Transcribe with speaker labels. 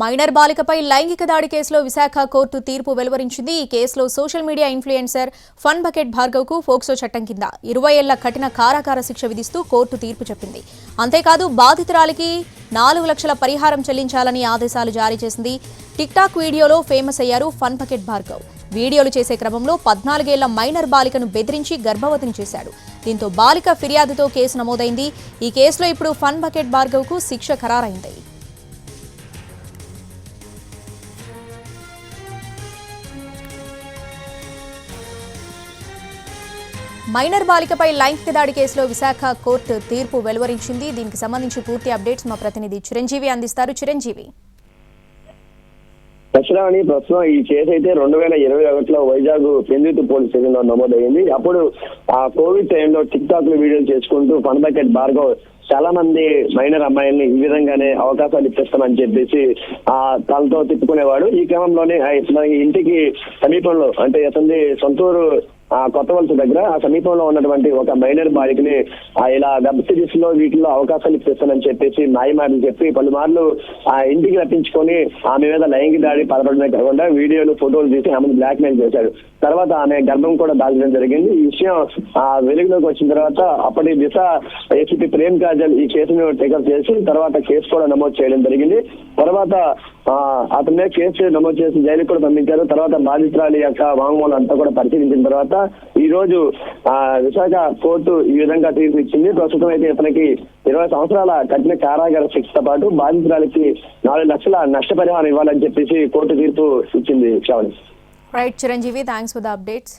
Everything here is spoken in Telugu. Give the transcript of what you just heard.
Speaker 1: మైనర్ బాలికపై లైంగిక దాడి కేసులో విశాఖ కోర్టు తీర్పు వెలువరించింది. ఈ కేసులో social media influencer fun bucket భార్గవ్కు ఫోక్సో చట్టం కింద 20 ఏళ్ల కఠిన కారాగార శిక్ష విధిస్తూ కోర్టు తీర్పు చెప్పింది. అంతేకాదు బాధితురాలికి 4 లక్షల పరిహారం చెల్లించాలని ఆదేశాలు జారీ చేసింది. టిక్టాక్ వీడియోలో ఫేమస్ అయ్యారు ఫన్ బకెట్ భార్గవ్. వీడియోలు చేసే క్రమంలో 14 ఏళ్ల మైనర్ బాలికను బెదిరించి గర్భవతిని చేశాడు. దీంతో బాలిక ఫిర్యాదుతో కేసు నమోదైంది. ఈ కేసులో ఇప్పుడు ఫన్ బకెట్ భార్గవ్కు శిక్ష ఖరారైంది. మైనర్ బాలికపై లైంగిక దాడి కేసులో విశాఖ కోర్టు తీర్పు వెలువరించింది. దీనికి సంబంధించి పూర్తి అప్డేట్స్ మా ప్రతినిధి చిరంజీవి అందిస్తారు. చిరంజీవి,
Speaker 2: దసరాని ప్రస్తుతం ఈ కేసు అయితే 2021లో వైజాగ్ పెందుతు పోలీస్ స్టేషన్ లో నమోదైంది. అప్పుడు ఆ కోవిడ్ టైంలో టిక్ టాక్ లో వీడియోలు చేసుకుంటూ ఫన్ బకెట్ భార్గవ్ చాలా మంది మైనర్ అమ్మాయిల్ని ఈ విధంగానే అవకాశాలు ఇప్పిస్తామని చెప్పేసి తనతో తిప్పుకునేవాడు. ఈ క్రమంలోనే ఇంటికి సమీపంలో అంటే అతని సొంతూరు కొత్త వలస దగ్గర ఆ సమీపంలో ఉన్నటువంటి ఒక మైనర్ బాలికని ఇలా వెబ్ సిరీస్ లో వీటిలో అవకాశాలు ఇప్పిస్తానని చెప్పేసి మాయమాటలు చెప్పి పలుమార్లు ఆ ఇంటికి రప్పించుకొని ఆమె మీద లైంగిక దాడి పాల్పడమే కాకుండా వీడియోలు ఫోటోలు తీసి ఆమెను బ్లాక్ మెయిల్ చేశాడు. తర్వాత ఆమె గర్భం కూడా దాల్చడం జరిగింది. ఈ విషయం వెలుగులోకి వచ్చిన తర్వాత అప్పటి దిశ ఏసీపీ ప్రేమ్ కాజల్ ఈ కేసును టేకప్ చేసి తర్వాత కేసు కూడా నమోదు చేయడం జరిగింది. తర్వాత అతని మీద కేసు నమోదు చేసి జైలుకి కూడా పంపించారు. తర్వాత బాధితురాలి యొక్క వాంగ్మూలం అంతా కూడా పరిశీలించిన తర్వాత ఈ రోజు విశాఖ కోర్టు ఈ విధంగా తీర్పు ఇచ్చింది. ప్రస్తుతం అయితే ఇతనికి 20 సంవత్సరాల కఠిన కారాగార శిక్షతో పాటు బాధితురాలికి 4 లక్షల నష్టపరిహారం ఇవ్వాలని చెప్పేసి కోర్టు తీర్పు ఇచ్చింది.
Speaker 1: Right Chiranjeevi, thanks for the updates.